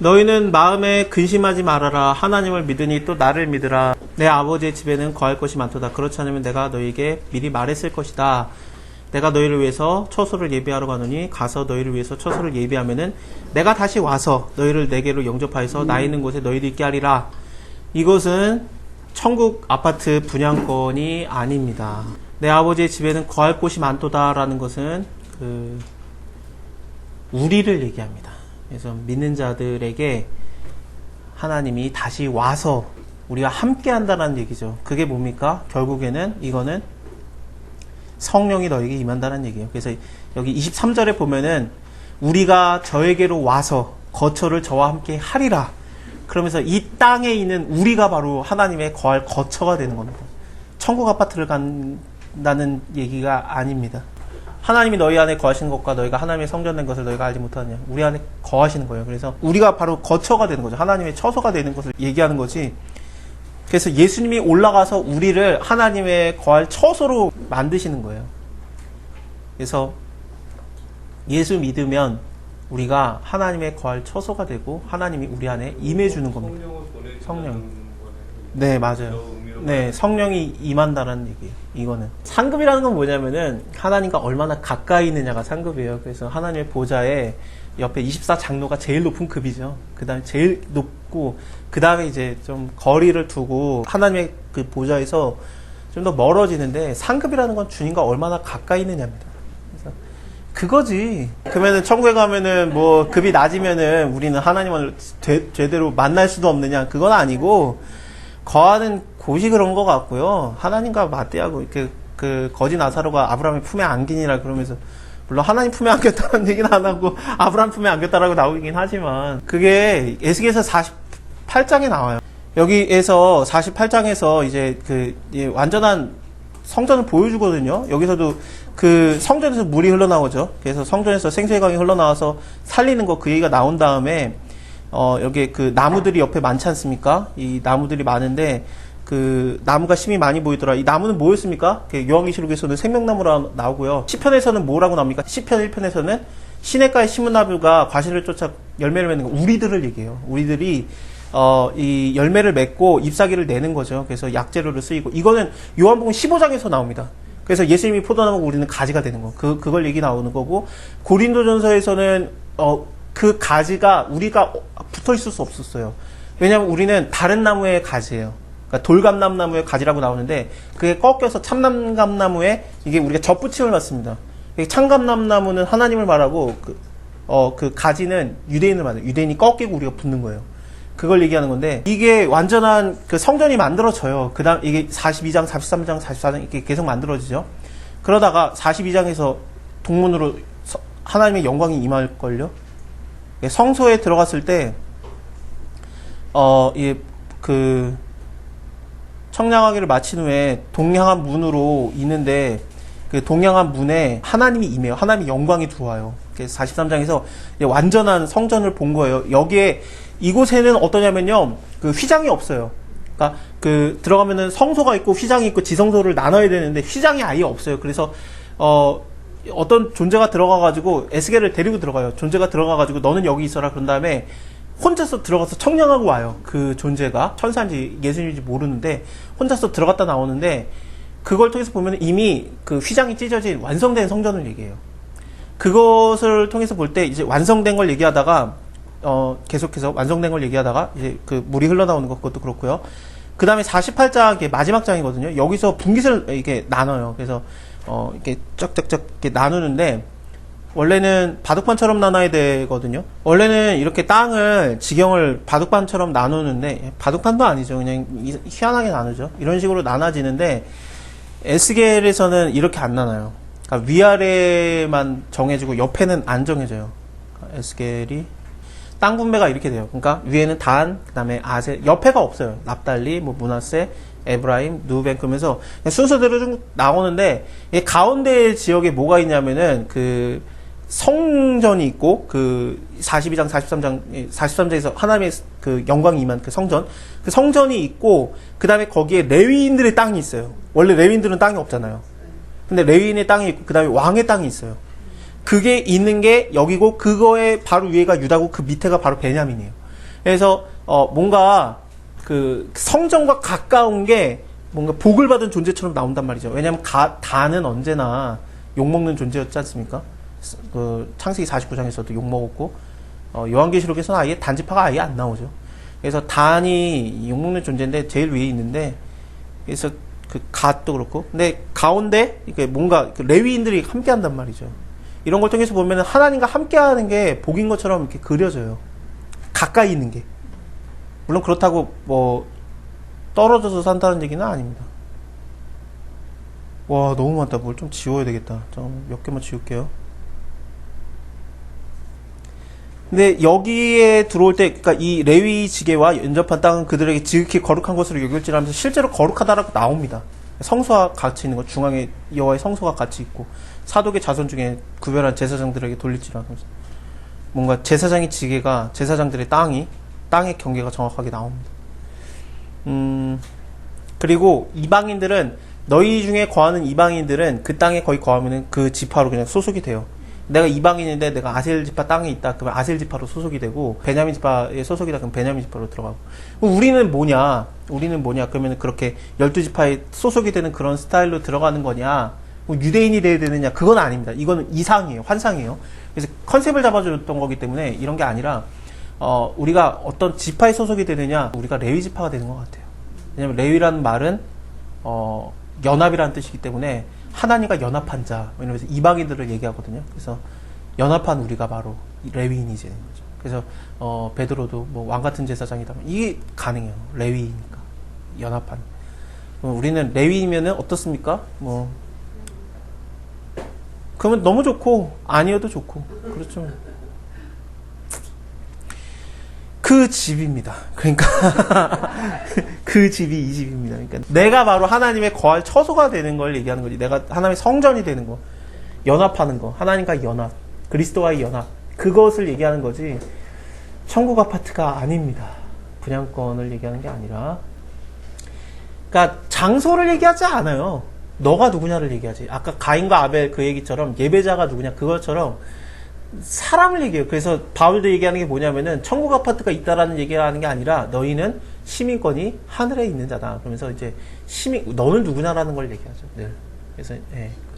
너희는 마음에 근심하지 말아라. 하나님을 믿으니 또 나를 믿으라. 내 아버지의 집에는 거할 것이 많도다. 그렇지 않으면 내가 너희에게 미리 말했을 것이다. 내가 너희를 위해서 처소를 예비하러 가노니 가서 너희를 위해서 처소를 예비하면은 내가 다시 와서 너희를 내게로 영접하여서 나 있는 곳에 너희도 있게 하리라. 이것은 천국 아파트 분양권이 아닙니다. 내 아버지의 집에는 거할 곳이 많도다라는 것은 우리를 얘기합니다. 그래서 믿는 자들에게 하나님이 다시 와서 우리와 함께 한다는 얘기죠. 그게 뭡니까? 결국에는 이거는 성령이 너에게 임한다는 얘기예요. 그래서 여기 23절에 보면은 우리가 저에게로 와서 거처를 저와 함께 하리라. 그러면서 이 땅에 있는 우리가 바로 하나님의 거할 거처가 되는 겁니다. 천국 아파트를 간다는 얘기가 아닙니다. 하나님이 너희 안에 거하시는 것과 너희가 하나님의 성전된 것을 너희가 알지 못하느냐. 우리 안에 거하시는 거예요. 그래서 우리가 바로 거처가 되는 거죠. 하나님의 처소가 되는 것을 얘기하는 거지. 그래서 예수님이 올라가서 우리를 하나님의 거할 처소로 만드시는 거예요. 그래서 예수 믿으면 우리가 하나님의 거할 처소가 되고 하나님이 우리 안에 임해주는 겁니다. 성령. 네, 맞아요. 네, 성령이 임한다는 얘기예요. 이거는. 상급이라는 건 뭐냐면은 하나님과 얼마나 가까이 있느냐가 상급이에요. 그래서 하나님의 보좌에 옆에 24장로가 제일 높은 급이죠. 그 다음에 제일 높고, 그 다음에 이제 좀 거리를 두고 하나님의 그 보좌에서 좀 더 멀어지는데, 상급이라는 건 주님과 얼마나 가까이 있느냐입니다. 그래서 그거지. 그러면은 천국에 가면은 뭐 급이 낮으면은 우리는 하나님을 제대로 만날 수도 없느냐. 그건 아니고, 거하는 곳이 그런 것 같고요. 하나님과 맞대하고, 이렇게 그 거지 나사로가 아브라함의 품에 안기니라 그러면서, 물론 하나님 품에 안겼다는 얘기는 안 하고 아브라함 품에 안겼다라고 나오긴 하지만 그게 에스겔서 48장에 나와요. 여기에서 48장에서 이제 완전한 성전을 보여주거든요. 여기서도 그 성전에서 물이 흘러나오죠. 그래서 성전에서 생수의 강이 흘러나와서 살리는 거 그 얘기가 나온 다음에 여기 그 나무들이 옆에 많지 않습니까? 이 나무들이 많은데 그 나무가 심이 많이 보이더라. 이 나무는 뭐였습니까? 요한계시록에서는 생명나무라 나오고요. 시편에서는 뭐라고 나옵니까? 시편 1편에서는 시냇가에 심은 나무가 과실을 쫓아 열매를 맺는 거. 우리들을 얘기해요. 우리들이 이 열매를 맺고 잎사귀를 내는 거죠. 그래서 약재료로 쓰이고, 이거는 요한복음 15장에서 나옵니다. 그래서 예수님이 포도나무고 우리는 가지가 되는 거. 그걸 얘기 나오는 거고, 고린도전서에서는 그 가지가 우리가 붙어 있을 수 없었어요. 왜냐하면 우리는 다른 나무의 가지예요. 그러니까 돌감람나무의 가지라고 나오는데 그게 꺾여서 참감나무에 이게 우리가 젖붙임을 받습니다. 참감나무는 하나님을 말하고 그 가지는 유대인을 말해요. 유대인이 꺾이고 우리가 붙는 거예요. 그걸 얘기하는 건데 이게 완전한 그 성전이 만들어져요. 그다음 이게 42장, 43장, 44장 이렇게 계속 만들어지죠. 그러다가 42장에서 동문으로 하나님의 영광이 임할걸요. 성소에 들어갔을 때 청량하기를 마친 후에 동양한 문으로 있는데 그 동양한 문에 하나님이 임해요. 하나님의 영광이 들어와요. 그래서 43장에서 완전한 성전을 본 거예요. 여기에 이곳에는 어떠냐면요, 그 휘장이 없어요. 그러니까 그 들어가면은 성소가 있고 휘장이 있고 지성소를 나눠야 되는데 휘장이 아예 없어요. 그래서 어떤 존재가 들어가가지고 에스겔을 데리고 들어가요. 존재가 들어가가지고 너는 여기 있어라. 그런 다음에 혼자서 들어가서 청량하고 와요. 그 존재가 천사인지 예수님인지 모르는데 혼자서 들어갔다 나오는데 그걸 통해서 보면 이미 그 휘장이 찢어진 완성된 성전을 얘기해요. 그것을 통해서 볼 때 이제 완성된 걸 얘기하다가 계속해서 완성된 걸 얘기하다가 이제 그 물이 흘러나오는 것, 그것도 그렇고요. 그 다음에 48장 마지막 장이거든요. 여기서 분깃을 이렇게 나눠요. 그래서 이렇게 쫙쫙쫙 이렇게 나누는데 원래는 바둑판처럼 나눠야 되거든요. 원래는 이렇게 땅을 지경을 바둑판처럼 나누는데, 바둑판도 아니죠. 그냥 희한하게 나누죠. 이런 식으로 나눠지는데 에스겔에서는 이렇게 안 나눠요. 그러니까 위아래만 정해지고 옆에는 안 정해져요. 에스겔이 땅 분배가 이렇게 돼요. 그러니까 위에는 단, 그 다음에 아세, 옆에가 없어요. 납달리, 뭐 문하세, 에브라임, 누벤, 그러면서 순서대로 좀 나오는데, 가운데 지역에 뭐가 있냐면은 그 성전이 있고, 그 42장, 43장에서 하나님의 그 영광이 임한 그 성전, 그 성전이 있고, 그 다음에 거기에 레위인들의 땅이 있어요. 원래 레위인들은 땅이 없잖아요. 근데 레위인의 땅이 있고, 그 다음에 왕의 땅이 있어요. 그게 있는 게 여기고, 그거에 바로 위에가 유다고, 그 밑에가 바로 베냐민이에요. 그래서 뭔가 그 성전과 가까운 게 뭔가 복을 받은 존재처럼 나온단 말이죠. 왜냐하면 다는 언제나 욕먹는 존재였지 않습니까? 그 창세기 49장에서도 욕먹었고 요한계시록에서는 아예 단지파가 아예 안 나오죠. 그래서 단이 욕먹는 존재인데 제일 위에 있는데, 그래서 그 갓도 그렇고, 근데 가운데 이게 뭔가 그 레위인들이 함께 한단 말이죠. 이런 걸 통해서 보면 하나님과 함께 하는 게 복인 것처럼 이렇게 그려져요. 가까이 있는 게. 물론 그렇다고 뭐 떨어져서 산다는 얘기는 아닙니다. 와, 너무 많다. 뭘 좀 지워야 되겠다. 좀 몇 개만 지울게요. 근데 여기에 들어올 때, 그러니까 이 레위 지게와 연접한 땅은 그들에게 지극히 거룩한 것으로 여길지라면서 실제로 거룩하다라고 나옵니다. 성소와 같이 있는 것, 중앙에 여호와의 성소가 같이 있고, 사독의 자손 중에 구별한 제사장들에게 돌릴지라면서 뭔가 제사장의 지게가 제사장들의 땅의 경계가 정확하게 나옵니다. 그리고 이방인들은, 너희 중에 거하는 이방인들은 그 땅에 거의 거하면은 그 지파로 그냥 소속이 돼요. 내가 이방인인데 내가 아셀 지파 땅에 있다. 그러면 아셀 지파로 소속이 되고, 베냐민 지파에 소속이다. 그럼 베냐민 지파로 들어가고. 우리는 뭐냐? 그러면 그렇게 12지파에 소속이 되는 그런 스타일로 들어가는 거냐? 뭐 유대인이 돼야 되느냐? 그건 아닙니다. 이거는 이상이에요. 환상이에요. 그래서 컨셉을 잡아줬던 거기 때문에 이런 게 아니라, 우리가 어떤 지파에 소속이 되느냐? 우리가 레위 지파가 되는 것 같아요. 왜냐면 레위라는 말은, 연합이라는 뜻이기 때문에 하나님과 연합한 자, 이러면서 이방인들을 얘기하거든요. 그래서 연합한 우리가 바로 레위인이 되는 거죠. 그래서 베드로도 뭐 왕 같은 제사장이다. 이게 가능해요. 레위니까 연합한. 우리는 레위이면은 어떻습니까? 뭐 그러면 너무 좋고 아니어도 좋고 그렇죠. 그 집입니다. 그러니까 그 집이 이 집입니다. 그러니까 내가 바로 하나님의 거할 처소가 되는 걸 얘기하는 거지. 내가 하나님의 성전이 되는 거, 연합하는 거, 하나님과 연합, 그리스도와의 연합, 그것을 얘기하는 거지. 천국 아파트가 아닙니다. 분양권을 얘기하는 게 아니라. 그러니까 장소를 얘기하지 않아요. 너가 누구냐를 얘기하지. 아까 가인과 아벨 그 얘기처럼 예배자가 누구냐 그것처럼 사람을 얘기해요. 그래서 바울도 얘기하는 게 뭐냐면은 천국 아파트가 있다라는 얘기를 하는 게 아니라 너희는 시민권이 하늘에 있는 자다. 그러면서 이제 너는 누구냐라는 걸 얘기하죠. 네. 그래서 예.